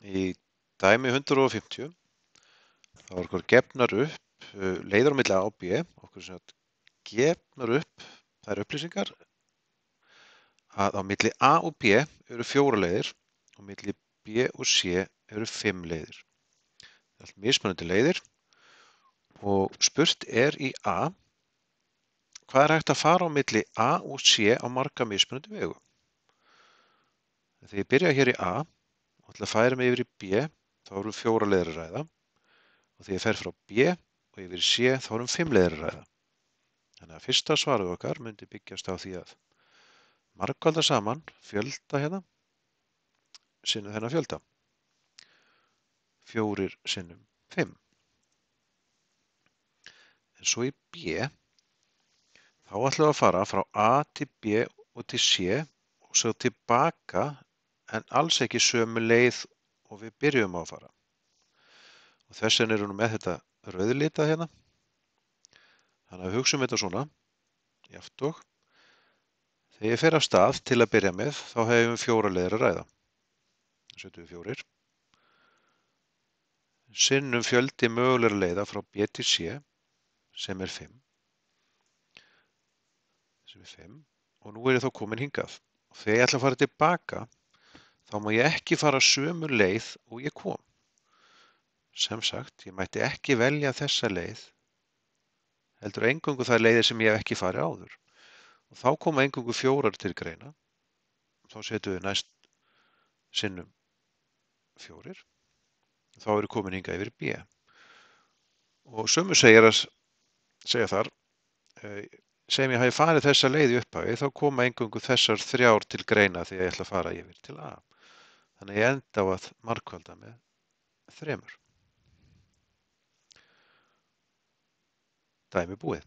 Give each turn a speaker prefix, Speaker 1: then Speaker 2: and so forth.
Speaker 1: Í dæmi 150 þá er okkur gefnar upp leiðir á milli A og B, okkur sem sagt gefnar upp þær upplýsingar að á milli A og B eru 4 leiðir og milli B og C eru 5 leiðir. Það er allt mismunandi leiðir og spurt er í A hvað er hægt að fara á milli A og C á marga mismunandi vegu. Þegar ég byrja hér í A og ætla að færa mig yfir í B þá eru 4 leiðir að ræða og þegar ég fer frá B og yfir í C þá eru 5 leiðir að ræða. Þannig að fyrsta svarið okkar myndi byggjast á því að margfalda saman fjölda hérna sinnum þennan fjölda. 4 sinnum 5. En svo í B þá ætlum við að fara frá A til B og til C og svo tilbaka en alls ekki sömu leið og við byrjum á að fara. Og þess vegna erum við með þetta rauðlita hérna. Þannig að hugsaum þetta svona, jafnt og. Þegar ég fer af stað til að byrja með þá hefum við 4 leiðir að ræða. Það setjum við 4. Sinnum fjöldi mögulegra leiða frá B til C sem er 5. Og nú er ég þá komin hingað. Og þegar ég ætla að fara tilbaka þá má ég ekki fara sömu leið og ég kom. Sem sagt, ég mætti ekki velja þessa leið, heldur eingöngu þær leiðir sem ég hef ekki farið áður. Og þá koma eingöngu 4 til greina. Þá setjum við næst sinnum 4. Þá erum við komin hingað yfir B. Og sömu segja þar, sem ég hafi farið þessa leið í upphafi, þá koma eingöngu þessar 3 til greina þegar ég ætla að fara yfir til A. Þannig að ég enda á að margfalda með 3. Dæmi búið.